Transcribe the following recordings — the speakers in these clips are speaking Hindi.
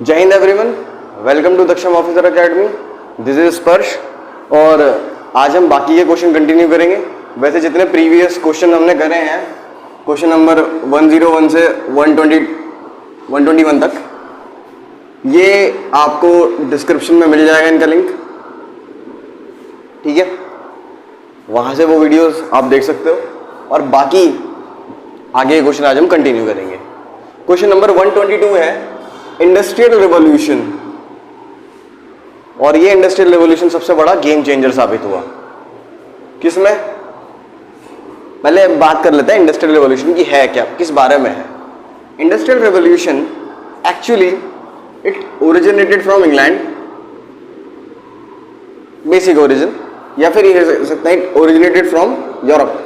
जय हिंद everyone, welcome to Daksham officer academy. This is Sparsh और आज हम बाकी के क्वेश्चन कंटिन्यू करेंगे। वैसे जितने प्रीवियस क्वेश्चन हमने करे हैं, क्वेश्चन नंबर 101 से 121 तक, ये आपको डिस्क्रिप्शन में मिल जाएगा इनका लिंक, ठीक है। वहाँ से वो वीडियोस आप देख सकते हो और बाकी आगे क्वेश्चन आज हम कंटिन्यू करेंगे। क्वेश्चन नंबर 122 है इंडस्ट्रियल रिवॉल्यूशन, और ये इंडस्ट्रियल रिवॉल्यूशन सबसे बड़ा गेम चेंजर साबित हुआ। किसमें? पहले बात कर लेते हैं इंडस्ट्रियल रिवॉल्यूशन की है क्या, किस बारे में है। Industrial revolution actually it originated from England, basic origin, या फिर ये कह सकते हैं it originated from Europe.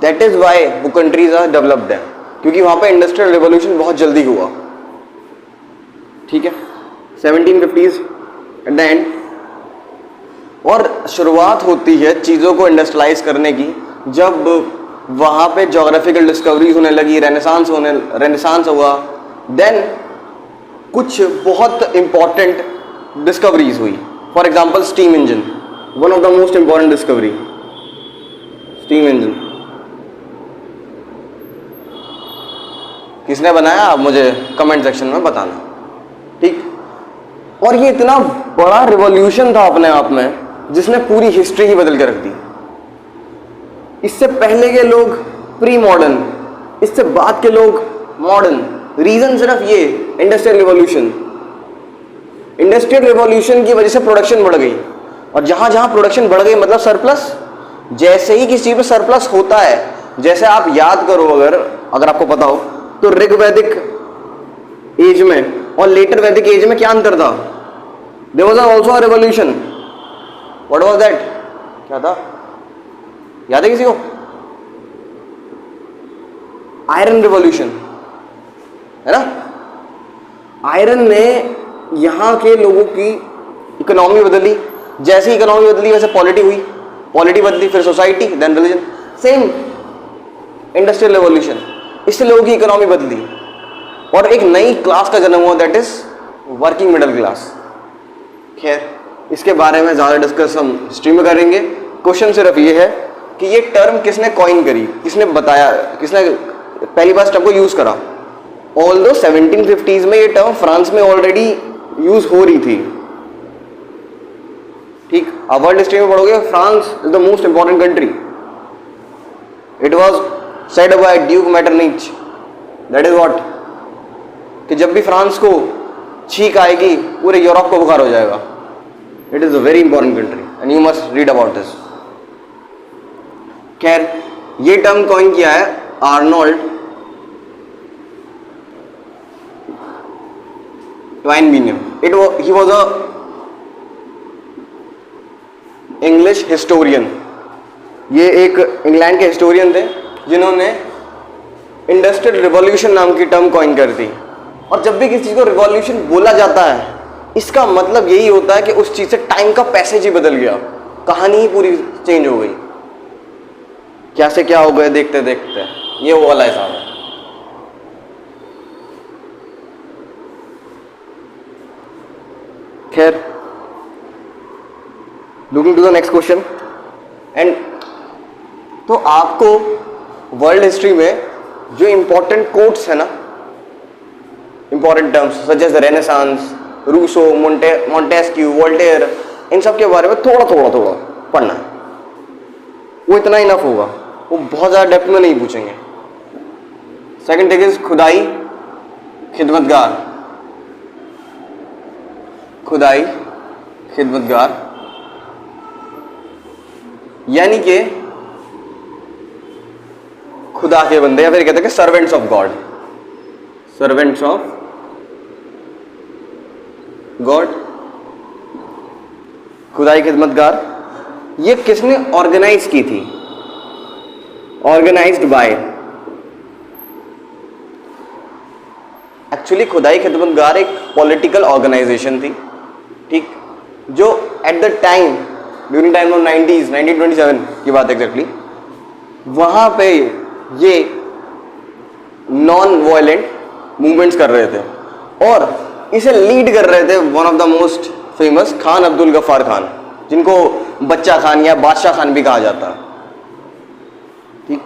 That is why वो कंट्रीज आर डेवलप्ड है, क्योंकि वहां पे इंडस्ट्रियल रिवॉल्यूशन बहुत जल्दी हुआ, ठीक है, 1750s एट द एंड। और शुरुआत होती है चीज़ों को इंडस्ट्रियलाइज करने की जब वहाँ पे ज्योग्राफिकल डिस्कवरीज होने लगी, रेनेसांस हुआ। देन कुछ बहुत इंपॉर्टेंट डिस्कवरीज हुई। For example steam engine, one of the most important discovery, steam engine. किसने बनाया आप मुझे कमेंट सेक्शन में बताना, ठीक। और ये इतना बड़ा रिवॉल्यूशन था अपने आप में, जिसने पूरी हिस्ट्री ही बदल के रख दी। इससे पहले के लोग प्री मॉडर्न, इससे बाद के लोग मॉडर्न। रीजन सिर्फ ये इंडस्ट्रियल रिवॉल्यूशन। इंडस्ट्रियल रिवॉल्यूशन की वजह से प्रोडक्शन बढ़ गई, और जहां जहां प्रोडक्शन बढ़ गई मतलब सरप्लस। जैसे ही किसी चीज में सरप्लस होता है, जैसे आप याद करो, अगर आपको पता हो तो ऋग्वैदिक एज में और लेटर वैदिक एज में क्या अंतर था? There was also a revolution. What was that? क्या था, याद है किसी को? आयरन रिवॉल्यूशन, है ना। आयरन ने यहां के लोगों की इकोनॉमी बदली। जैसी इकोनॉमी बदली वैसे पॉलिटी हुई, पॉलिटी बदली, फिर society, then religion. Same industrial revolution, इससे लोगों की इकोनॉमी बदली और एक नई क्लास का जन्म हुआ, that is working middle class. खैर, इसके बारे में ज्यादा डिस्कस हम हिस्ट्री में करेंगे। क्वेश्चन सिर्फ ये है कि ये टर्म किसने कॉइन करी, किसने बताया, किसने पहली बार टर्म को यूज करा। ऑल्दो 1750s में ये टर्म फ्रांस में ऑलरेडी यूज हो रही थी, ठीक। अब वर्ल्ड हिस्ट्री में पढ़ोगे, France is the most important country. It was said by duke Metternich, that is what, कि जब भी फ्रांस को छींक आएगी पूरे यूरोप को बुखार हो जाएगा। It is a very important country and you must read about this. खैर, ये टर्म कॉइन किया है आर्नोल्ड ट्वाइनबीनियम। He was a English historian. ये एक इंग्लैंड के हिस्टोरियन थे जिन्होंने इंडस्ट्रियल रिवॉल्यूशन नाम की टर्म कॉइन कर दी। और जब भी किसी चीज को रिवॉल्यूशन बोला जाता है, इसका मतलब यही होता है कि उस चीज से टाइम का पैसेज ही बदल गया, कहानी ही पूरी चेंज हो गई। क्या से क्या हो गए देखते देखते, ये वो वाला हिसाब है। खैर, looking to the next question. And तो आपको वर्ल्ड हिस्ट्री में जो इंपॉर्टेंट कोट्स है ना, important terms such as renaissance, Rousseau, Montesquieu, Voltaire, इन सब के बारे में थोड़ा पढ़ना है। वो इतना इनफ होगा, वो बहुत ज्यादा डेप्थ में नहीं पूछेंगे। सेकंड थिंग इज खुदाई खिदमतगार। खुदाई खिदमतगार यानी कि खुदा के बंदे, या फिर कहते हैं कि servants of God. Servants of God, खुदाई खिदमतगार। ये किसने ऑर्गेनाइज की थी? ऑर्गेनाइज्ड बाय, एक्चुअली खुदाई खिदमतगार एक पॉलिटिकल ऑर्गेनाइजेशन थी, ठीक, जो at the time during time of 1927 की बात एग्जैक्टली, वहां पे ये नॉन वायलेंट मूवमेंट्स कर रहे थे, और इसे लीड कर रहे थे one of the most famous Khan Abdul Ghaffar Khan, जिनको बच्चा खान या बादशाह खान भी कहा जाता है। ठीक,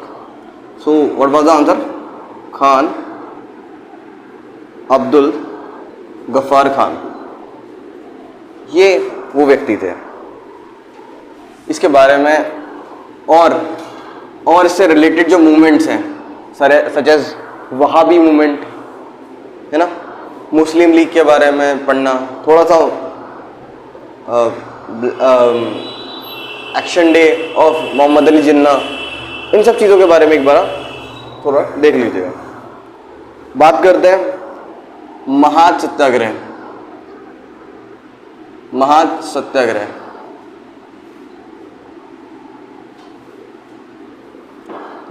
so what was the answer? Khan Abdul Ghaffar Khan, ये वो व्यक्ति थे। इसके बारे में और इससे रिलेटेड जो मूवमेंट्स हैं, सच एज वहाबी मूवमेंट है ना, मुस्लिम लीग के बारे में पढ़ना, थोड़ा सा action day of Mohammad Ali Jinnah, इन सब चीज़ों के बारे में एक बार थोड़ा देख लीजिएगा। बात करते हैं Mahad Satyagraha. Mahad Satyagraha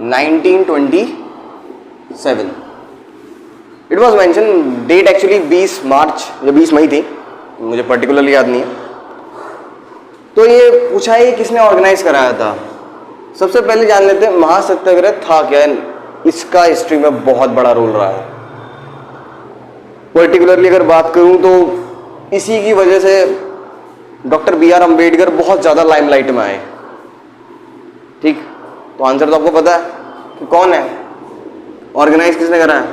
1927 it was mention, date actually 20 March या 20 मई थी, मुझे पर्टिकुलरली याद नहीं है। तो ये पूछा है किसने ऑर्गेनाइज कराया था। सबसे पहले जान लेते हैं महासत्याग्रह था क्या है। इसका हिस्ट्री में बहुत बड़ा रोल रहा है। पर्टिकुलरली अगर बात करूं तो इसी की वजह से डॉक्टर बी आर अम्बेडकर बहुत ज़्यादा लाइमलाइट में आए। ठीक, तो आंसर तो आपको पता है कि कौन है, ऑर्गेनाइज किसने करा है?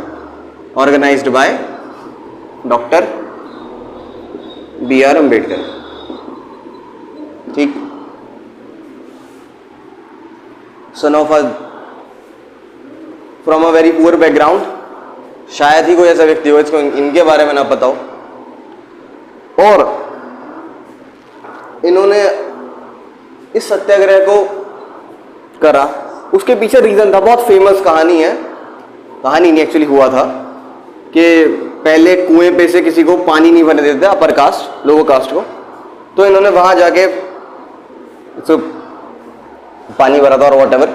Organised by doctor B R Ambedkar. ठीक, son of from a very poor background, शायद ही कोई ऐसा व्यक्ति हो इसको इनके बारे में ना पता हो, और इन्होंने इस सत्याग्रह को करा। उसके पीछे रीजन था, बहुत फेमस कहानी है, कहानी नहीं एक्चुअली हुआ था कि पहले कुएं पे से किसी को पानी नहीं भरने देते अपर कास्ट, लोअर कास्ट को, तो इन्होंने वहां जाके तो पानी भरा था और वॉट एवर।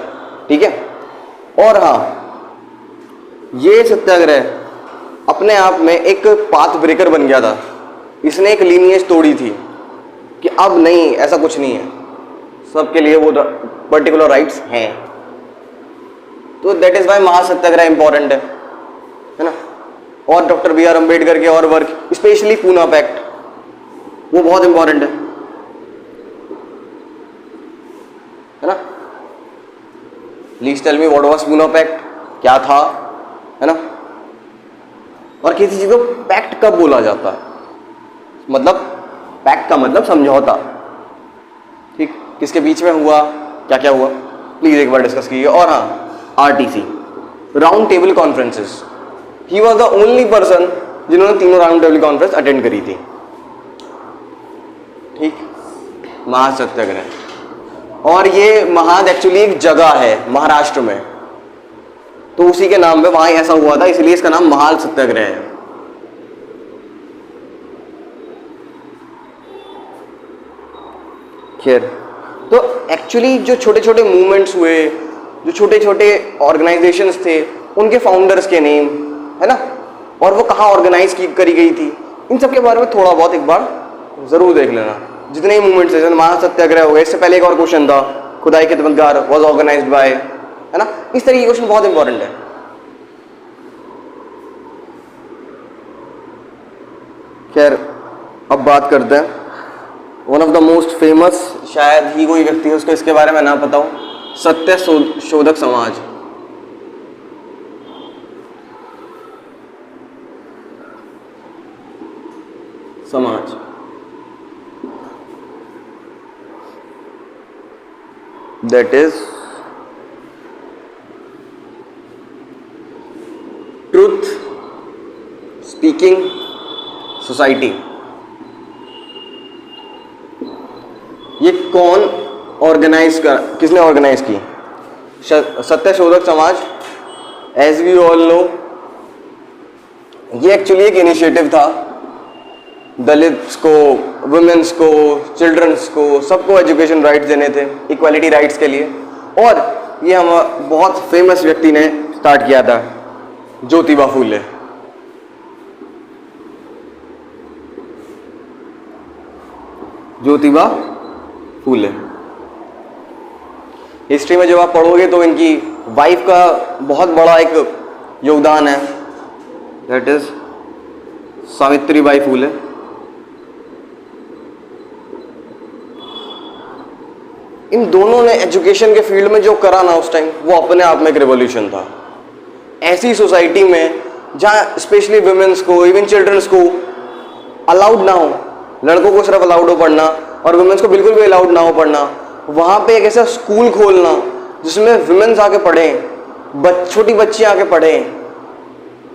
ठीक है, और हाँ, ये सत्याग्रह अपने आप में एक पाथ ब्रेकर बन गया था। इसने एक लीनिएज तोड़ी थी कि अब नहीं, ऐसा कुछ नहीं है, सबके लिए वो पर्टिकुलर राइट्स हैं। तो दैट इज वाई महासत्याग्रह इंपॉर्टेंट है ना। और डॉक्टर बी आर अम्बेडकर के और वर्क, स्पेशली पूना पैक्ट, वो बहुत इंपॉर्टेंट है ना। Please tell me what was Poona pact, क्या था, है ना। और किसी चीज को पैक्ट कब बोला जाता है, मतलब पैक्ट का मतलब समझौता। ठीक, किसके बीच में हुआ, क्या क्या हुआ, प्लीज एक बार डिस्कस कीजिए। और हाँ, RTC, round table conferences, he was the only person जिन्होंने तीनों राउंड टेबल कॉन्फ्रेंस अटेंड करी थी। ठीक, महासत्याग्रह, और ये महाद एक्चुअली एक जगह है महाराष्ट्र में, तो उसी के नाम पे वहां ऐसा हुआ था, इसलिए इसका नाम महाल सत्याग्रह है। खैर, तो एक्चुअली जो छोटे छोटे मूवमेंट्स हुए, जो छोटे छोटे ऑर्गेनाइजेशंस थे, उनके फाउंडर्स के नेम है ना, और वो कहाँ ऑर्गेनाइज करी गई थी, इन सब के बारे में थोड़ा बहुत एक बार जरूर देख लेना। जितने ही मूवमेंट्स है, महासत्याग्रह हो गए, इससे पहले एक और क्वेश्चन था, खुदाई खिदमतगार वाज ऑर्गेनाइज्ड बाय, है ना। इस तरह के क्वेश्चन बहुत इंपॉर्टेंट है। खैर, अब बात करते हैं one of the most famous, शायद ही कोई व्यक्ति है उसको इसके बारे में ना पता हो, सत्य शोधक समाज। समाज that is truth speaking society। ये कौन ऑर्गेनाइज कर, किसने ऑर्गेनाइज की? सत्य शोधक समाज, एज वी ऑल नो, ये एक्चुअली एक इनिशिएटिव था दलित्स को, वुमेन्स को, चिल्ड्रंस को, सबको एजुकेशन राइट्स देने थे, इक्वालिटी राइट्स के लिए। और ये हम बहुत फेमस व्यक्ति ने स्टार्ट किया था, ज्योतिबा फूले। ज्योतिबा फूले हिस्ट्री में जब आप पढ़ोगे तो इनकी वाइफ का बहुत बड़ा एक योगदान है। That is Savitribai Phule. इन दोनों ने एजुकेशन के फील्ड में जो करा ना उस टाइम, वो अपने आप में एक रिवॉल्यूशन था। ऐसी सोसाइटी में जहाँ स्पेशली वुमेन्स को, इवन चिल्ड्रंस को अलाउड ना हो, लड़कों को सिर्फ अलाउड हो पढ़ना और वुमेन्स को बिल्कुल भी अलाउड ना हो पढ़ना, वहाँ पे एक ऐसा स्कूल खोलना जिसमें वुमेन्स आके पढ़ें, छोटी बच्चियाँ आके पढ़ें,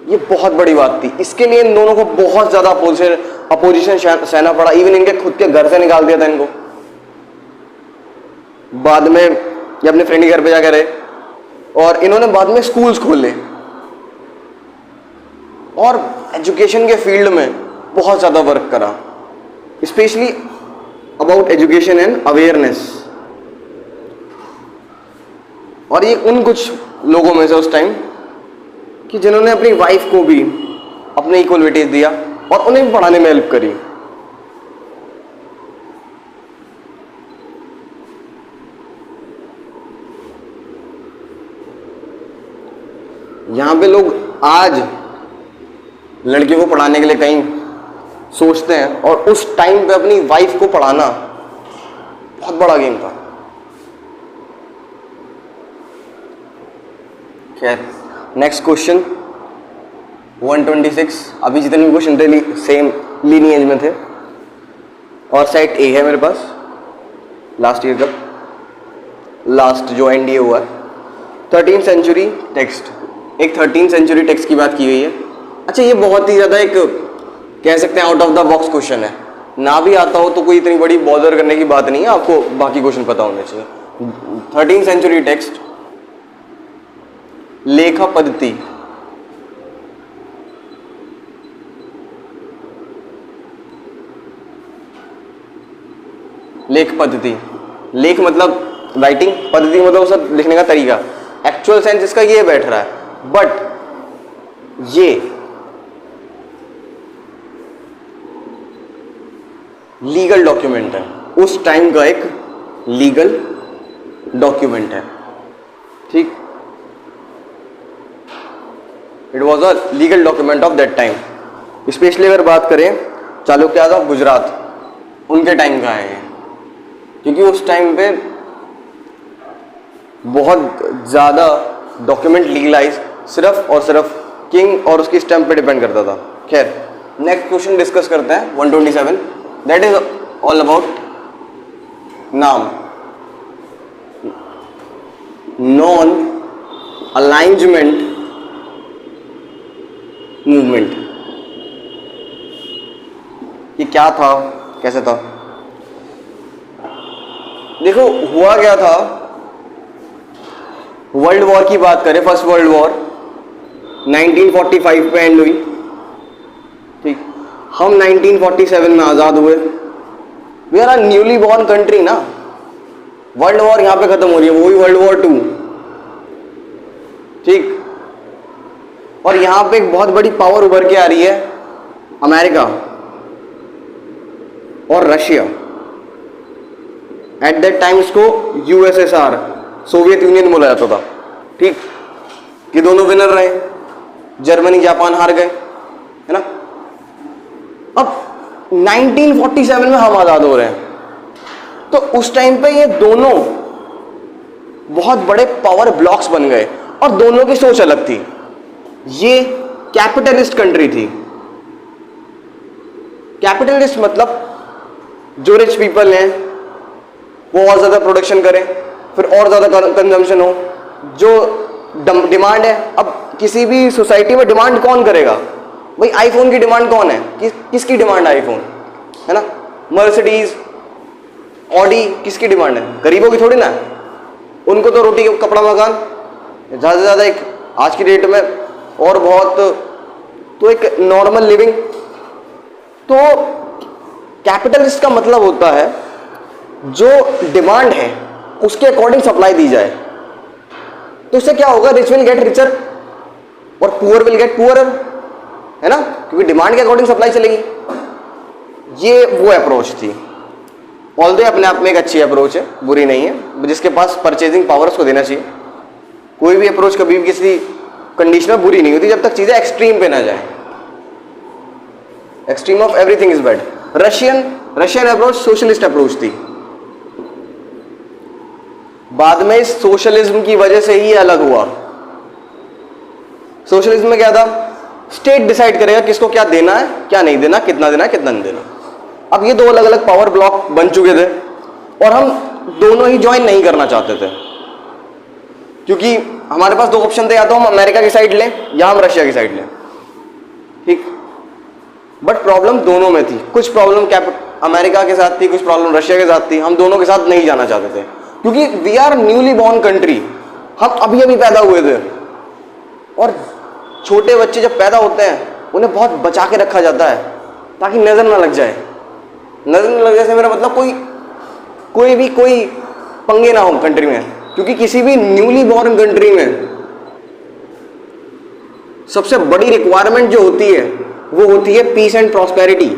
ये बहुत बड़ी बात थी। इसके लिए इन दोनों को बहुत ज़्यादा अपोजिशन सहना पड़ा। इवन इनके खुद के घर से निकाल दिया था इनको। बाद में ये अपने फ्रेंड के घर पे जाकर रहे और इन्होंने बाद में स्कूल्स खोले और एजुकेशन के फील्ड में बहुत ज़्यादा वर्क करा, specially about education and awareness. और ये उन कुछ लोगों में से उस टाइम कि जिन्होंने अपनी वाइफ को भी अपने इक्वलिटीज दिया और उन्हें भी पढ़ाने में हेल्प करी। यहां पे लोग आज लड़कियों को पढ़ाने के लिए कहीं सोचते हैं और उस टाइम पे अपनी वाइफ को पढ़ाना बहुत बड़ा गेम था। खैर, नेक्स्ट क्वेश्चन 126। अभी जितने भी क्वेश्चन थे सेम लीनिएज में थे और सेट ए है मेरे पास लास्ट ईयर का, लास्ट जो एनडीए हुआ है। 13th सेंचुरी टेक्स्ट, एक 13th सेंचुरी टेक्स्ट की बात की गई है। अच्छा, ये बहुत ही ज़्यादा एक कह सकते हैं out of the box question है। ना भी आता हो तो कोई इतनी बड़ी बॉदर करने की बात नहीं है, आपको बाकी क्वेश्चन पता होने चाहिए। 13th सेंचुरी टेक्स्ट, लेखा पद्धति। लेख पद्धति, लेख मतलब राइटिंग, पद्धति मतलब सब लिखने का तरीका। एक्चुअल सेंस इसका ये बैठ रहा है, बट ये लीगल डॉक्यूमेंट है, उस टाइम का एक लीगल डॉक्यूमेंट है। ठीक, it was a legal document of that time. Specially अगर बात करें चालुक्य ऑफ गुजरात, उनके टाइम का है, क्योंकि उस टाइम पे बहुत ज़्यादा डॉक्यूमेंट लीगलाइज सिर्फ और सिर्फ किंग और उसकी स्टैम्प पे डिपेंड करता था। खैर, नेक्स्ट क्वेश्चन डिस्कस करते हैं 127। दैट इज ऑल अबाउट नाम, नॉन अलाइनमेंट मूवमेंट। ये क्या था, कैसे था? देखो, हुआ क्या था, वर्ल्ड वॉर की बात करें, फर्स्ट वर्ल्ड वॉर 1945 पे एंड हुई। ठीक, हम 1947 में आज़ाद हुए। We are a newly born country ना। वर्ल्ड वॉर यहाँ पे खत्म हो रही है, वही वर्ल्ड वॉर 2। ठीक, और यहाँ पे एक बहुत बड़ी पावर उभर के आ रही है, अमेरिका और रशिया। एट दैट टाइम इसको यूएसएसआर, सोवियत यूनियन बोला जाता था। ठीक, ये दोनों विनर रहे, जर्मनी जापान हार गए, है ना। अब 1947 में हम आजाद हो रहे हैं, तो उस टाइम पे ये दोनों बहुत बड़े पावर ब्लॉक्स बन गए और दोनों की सोच अलग थी। ये कैपिटलिस्ट कंट्री थी। कैपिटलिस्ट मतलब जो रिच पीपल हैं वो और ज्यादा प्रोडक्शन करें, फिर और ज्यादा कंजम्पशन हो। जो डिमांड है, अब किसी भी सोसाइटी में डिमांड कौन करेगा भाई? आईफोन की डिमांड कौन है? किसकी डिमांड है आईफोन, है ना। मर्सिडीज, ऑडी, किसकी डिमांड है? गरीबों की थोड़ी ना। उनको तो रोटी कपड़ा मकान, ज़्यादा से ज़्यादा एक आज की डेट में और बहुत तो एक नॉर्मल लिविंग। तो कैपिटलिस्ट का मतलब होता है जो डिमांड है उसके अकॉर्डिंग सप्लाई दी जाए। तो इससे क्या होगा? रिच विल गेट रिचर और पुअर विल गेट पुअरर, है ना, क्योंकि डिमांड के अकॉर्डिंग सप्लाई चलेगी। ये वो अप्रोच थी। ऑल्दो अपने आप में एक अच्छी अप्रोच है, बुरी नहीं है। जिसके पास परचेजिंग पावर उसको देना चाहिए। कोई भी अप्रोच कभी भी किसी कंडीशन में बुरी नहीं होती जब तक चीज़ें एक्सट्रीम पे ना जाए। Extreme of everything is bad. Russian approach socialist approach थी, बाद में इस सोशलिज्म की वजह से ही अलग हुआ। सोशलिज्म में क्या था, स्टेट डिसाइड करेगा किसको क्या देना है, क्या नहीं देना, कितना देना है, कितना नहीं देना। अब ये दो अलग अलग पावर ब्लॉक बन चुके थे और हम दोनों ही ज्वाइन नहीं करना चाहते थे, क्योंकि हमारे पास दो ऑप्शन थे, या तो हम अमेरिका की साइड लें या हम रशिया की साइड लें, ठीक। बट प्रॉब्लम दोनों में थी, कुछ प्रॉब्लम अमेरिका के साथ थी, कुछ प्रॉब्लम रशिया के साथ थी। हम दोनों के साथ नहीं जाना चाहते थे, क्योंकि we are newly born country, हम अभी अभी पैदा हुए थे। और छोटे बच्चे जब पैदा होते हैं उन्हें बहुत बचा के रखा जाता है ताकि नजर ना लग जाए। नजर न लग जाए से मेरा मतलब कोई पंगे ना हो कंट्री में, क्योंकि किसी भी न्यूली बॉर्न कंट्री में सबसे बड़ी रिक्वायरमेंट जो होती है वो होती है पीस एंड प्रॉस्पेरिटी।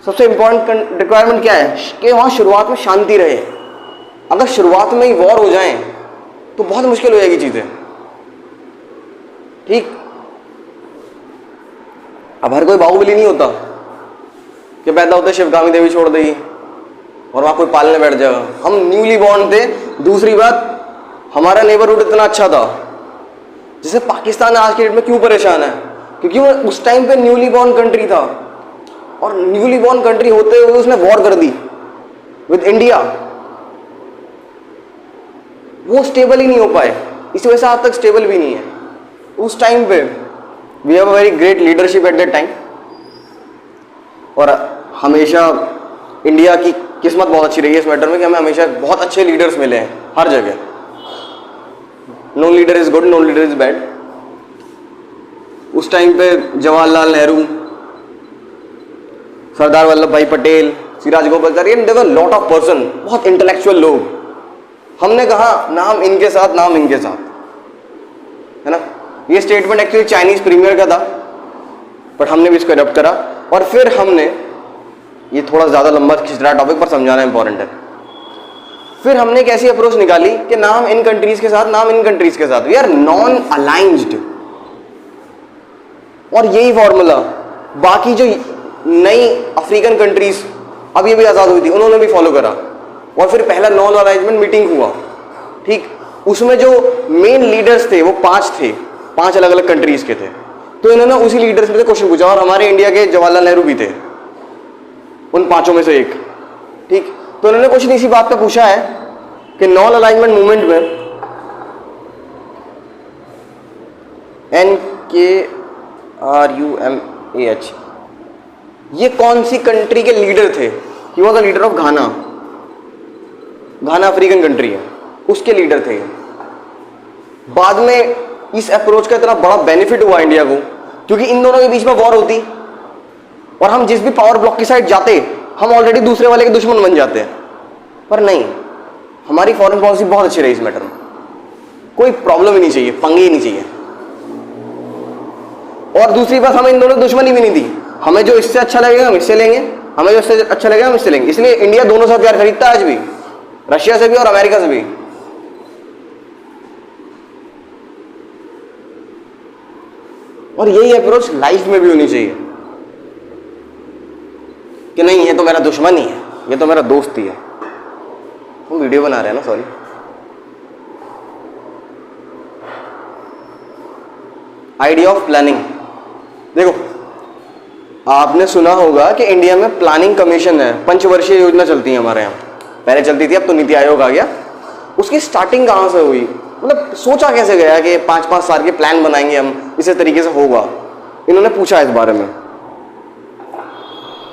सबसे इंपॉर्टेंट रिक्वायरमेंट क्या है कि वहां शुरुआत में शांति रहे। अगर शुरुआत में ही वॉर हो जाए तो बहुत मुश्किल हो जाएगी चीजें, ठीक। अब हर कोई बाहुबली नहीं होता कि पैदा होते शिवगामी देवी छोड़ देगी और वहां कोई पालने बैठ जाएगा। हम न्यूली बॉर्न थे। दूसरी बात, हमारा नेबरहुड इतना अच्छा था, जैसे पाकिस्तान आज के डेट में क्यों परेशान है, क्योंकि वो उस टाइम पे न्यूली बॉर्न कंट्री था और न्यूली बॉर्न कंट्री होते हुए उसने वॉर कर दी विद इंडिया। वो स्टेबल ही नहीं हो पाए, इस वजह से आज तक स्टेबल भी नहीं है। उस टाइम पे we have a very great leadership at that time, और हमेशा इंडिया की किस्मत बहुत अच्छी रही है इस मैटर में कि हमें हमेशा बहुत अच्छे लीडर्स मिले हैं हर जगह। No leader is good, no leader is bad. उस टाइम पे Jawaharlal Nehru, Sardar Vallabhbhai Patel, Shri Rajagopalachari, and there were lot of person, बहुत इंटेलेक्चुअल लोग। हमने कहा ना हम इनके साथ ना हम इनके साथ, है ना। ये स्टेटमेंट एक्चुअली चाइनीज प्रीमियर का था, बट हमने भी इसको अडॉप्ट करा। और फिर हमने, ये थोड़ा ज्यादा लंबा खिंच रहा टॉपिक पर समझाना इंपॉर्टेंट है, फिर हमने एक ऐसी अप्रोच निकाली कि ना हम इन कंट्रीज के साथ ना हम इन कंट्रीज के साथ, वी आर नॉन अलाइंस्ड। और यही फॉर्मूला बाकी जो नई अफ्रीकन कंट्रीज अभी अभी आजाद हुई थी उन्होंने भी फॉलो करा। और फिर पहला नॉन अलाइनमेंट मीटिंग हुआ, ठीक। उसमें जो मेन लीडर्स थे वो 5 थे, 5 अलग अलग कंट्रीज के थे। तो इन्होंने उसी लीडर्स में से क्वेश्चन पूछा, और हमारे इंडिया के जवाहरलाल नेहरू भी थे उन 5 में से एक, ठीक। तो इन्होंने क्वेश्चन इसी बात पे पूछा है कि नॉन अलाइनमेंट मूवमेंट में NKRUMAH ये कौन सी कंट्री के लीडर थे। He was the leader of Ghana. Ghana African country है, उसके लीडर थे। बाद में इस अप्रोच का इतना बड़ा बेनिफिट हुआ इंडिया को, क्योंकि इन दोनों के बीच में वॉर होती और हम जिस भी पावर ब्लॉक की साइड जाते हम ऑलरेडी दूसरे वाले के दुश्मन बन जाते हैं। पर नहीं, हमारी फॉरेन पॉलिसी बहुत अच्छी रही इस मैटर में, कोई प्रॉब्लम ही नहीं चाहिए, पंगे ही नहीं चाहिए। और दूसरी बात, हमें इन दोनों दुश्मनी भी नहीं थी। हमें जो इससे अच्छा लगेगा हम इससे लेंगे, हमें जो इससे अच्छा लगेगा हम इससे लेंगे। इसलिए इंडिया दोनों से प्यार खरीदता है आज भी, रशिया से भी और अमेरिका से भी। और यही अप्रोच लाइफ में भी होनी चाहिए कि नहीं ये तो मेरा दुश्मन ही है, ये तो मेरा दोस्त ही है। हम वीडियो बना रहे हैं ना, सॉरी। Idea of planning. देखो, आपने सुना होगा कि इंडिया में प्लानिंग कमीशन है, पंचवर्षीय योजना चलती है हमारे यहाँ। पहले चलती थी, अब तो नीति आयोग आ गया। उसकी स्टार्टिंग कहाँ से हुई, मतलब सोचा कैसे गया कि 5-5 साल के प्लान बनाएंगे हम, इसी तरीके से होगा। इन्होंने पूछा इस बारे में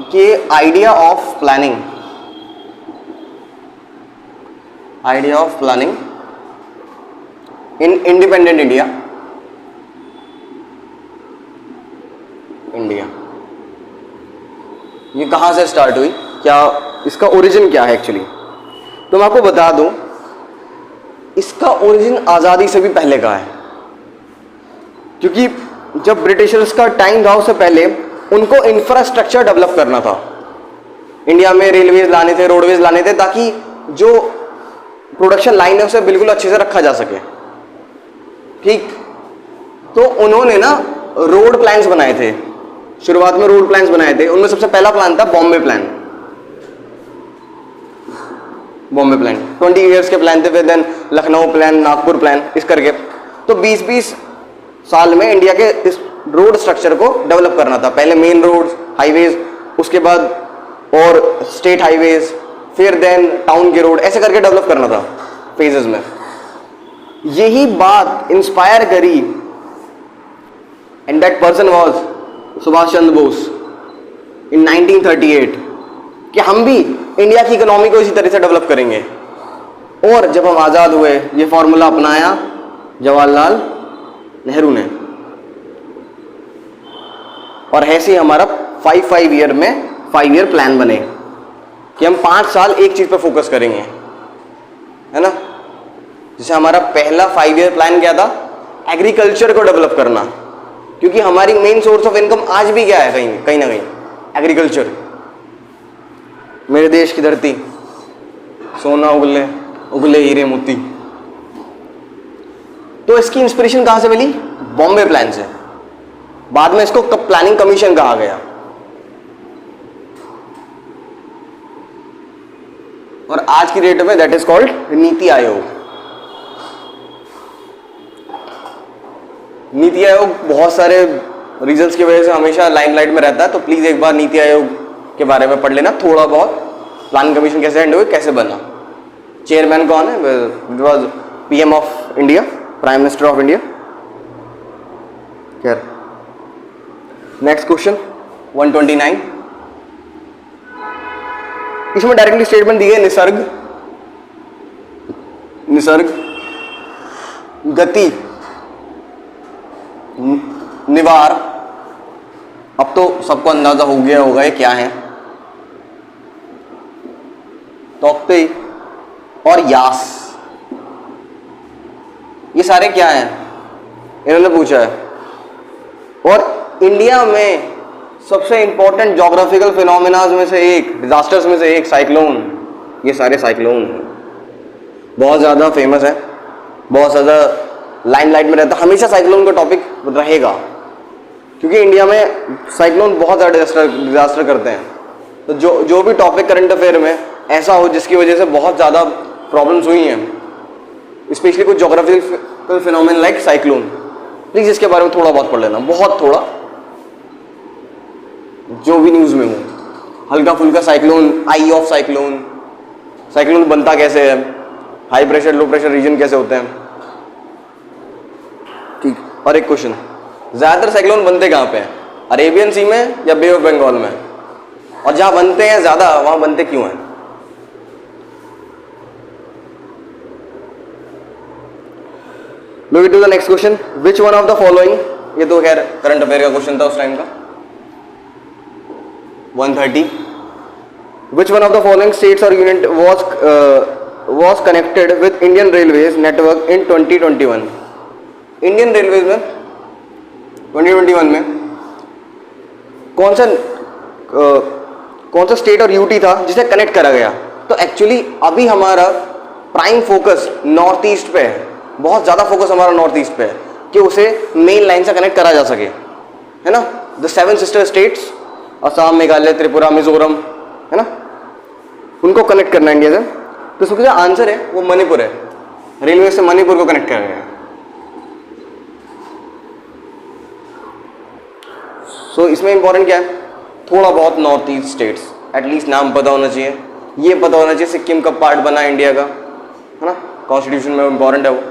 कि idea of planning, idea of planning in independent India, ये कहां से स्टार्ट हुई, क्या इसका ओरिजिन क्या है एक्चुअली। तो मैं आपको बता दूं, इसका ओरिजिन आज़ादी से भी पहले का है, क्योंकि जब ब्रिटिशर्स का टाइम था उससे पहले उनको इंफ्रास्ट्रक्चर डेवलप करना था। इंडिया में रेलवेज लाने थे, रोडवेज लाने थे, ताकि जो प्रोडक्शन लाइन है उसे बिल्कुल अच्छे से रखा जा सके, ठीक। तो उन्होंने ना रोड प्लान्स बनाए थे शुरुआत में रोड प्लान्स बनाए थे, उनमें सबसे पहला प्लान था Bombay plan. Bombay plan 20 years के प्लान थे, फिर then Lucknow plan, Nagpur plan, इस करके। तो 20-20 साल में इंडिया के इस रोड स्ट्रक्चर को डेवलप करना था। पहले मेन रोड्स, हाईवेज, उसके बाद और स्टेट हाईवेज, फिर देन टाउन के रोड, ऐसे करके डेवलप करना था फेजेस में। यही बात इंस्पायर करी, and that person was Subhash Chandra Bose in 1938, कि हम भी इंडिया की इकोनॉमी को इसी तरह से डेवलप करेंगे। और जब हम आज़ाद हुए, ये फॉर्मूला अपनाया जवाहरलाल नेहरू ने, और ऐसे ही हमारा 5 ईयर में 5 ईयर प्लान बने कि हम 5 साल एक चीज पर फोकस करेंगे, है ना। जैसे हमारा पहला 5 ईयर प्लान क्या था, एग्रीकल्चर को डेवलप करना, क्योंकि हमारी मेन सोर्स ऑफ इनकम आज भी क्या है, कहीं ना कहीं एग्रीकल्चर। मेरे देश की धरती सोना उगले उगले हीरे मोती। तो इसकी इंस्पिरेशन कहां से मिली? बॉम्बे प्लान से। बाद में इसको प्लानिंग कमीशन कहा गया। और आज की डेट में that is called NITI Aayog. NITI Aayog बहुत सारे रीजंस की वजह से हमेशा लाइमलाइट में रहता है, तो प्लीज एक बार नीति आयोग के बारे में पढ़ लेना थोड़ा बहुत। प्लानिंग कमीशन कैसे हैंड हुए, कैसे बना, चेयरमैन कौन है, it was PM of India, prime minister of India. खैर, नेक्स्ट क्वेश्चन 129। इसमें डायरेक्टली स्टेटमेंट दी है, निसर्ग, गति, निवार। अब तो सबको अंदाजा हो गया होगा ये क्या है, तोक्ते और यास। ये सारे क्या हैं इन्होंने पूछा है। और इंडिया में सबसे इंपॉर्टेंट ज्योग्राफिकल फिनोमिनाज में से एक, डिजास्टर्स में से एक साइक्लोन। ये सारे साइक्लोन बहुत ज़्यादा फेमस है, बहुत ज़्यादा लाइमलाइट में रहता है, हमेशा साइक्लोन का टॉपिक रहेगा, क्योंकि इंडिया में साइक्लोन बहुत ज़्यादा डिजास्टर करते हैं। तो जो भी टॉपिक करंट अफेयर में ऐसा हो जिसकी वजह से बहुत ज़्यादा प्रॉब्लम्स हुई हैं, स्पेशली कुछ geographical phenomena like cyclone, please इसके बारे में थोड़ा बहुत पढ़ लेना, बहुत थोड़ा, जो भी न्यूज़ में हो। हल्का फुल्का cyclone, I of cyclone, cyclone बनता कैसे है, high pressure low pressure region कैसे होते हैं, ठीक। और एक क्वेश्चन, ज़्यादातर साइक्लोन बनते कहाँ पे हैं, अरेबियन सी में या बे ऑफ बंगाल में? और जहाँ बनते हैं ज़्यादा, वहाँ बनते क्यों हैं? Moving to the next question, which one of the following, ये तो खैर करंट अफेयर का क्वेश्चन था उस टाइम का। 130, which one of the following states or unit was connected with Indian Railways network in 2021? Indian railways में 2021 में कौन सा स्टेट और यूटी था जिसे कनेक्ट करा गया? तो एक्चुअली अभी हमारा प्राइम फोकस नॉर्थ ईस्ट पे है, बहुत ज़्यादा फोकस हमारा नॉर्थ ईस्ट पे है कि उसे मेन लाइन से कनेक्ट करा जा सके, है ना। The 7 sister states, Assam, Meghalaya, Tripura, Mizoram, है ना, उनको कनेक्ट करना इंडिया से। तो इसका जो आंसर है वो मणिपुर है, रेलवे से मणिपुर को कनेक्ट करा गया। सो इसमें इंपॉर्टेंट क्या है, थोड़ा बहुत नॉर्थ ईस्ट स्टेट्स, एटलीस्ट नाम पता होना चाहिए, ये पता होना चाहिए सिक्किम कब पार्ट बना इंडिया का, है ना, कॉन्स्टिट्यूशन में इंपॉर्टेंट है वो।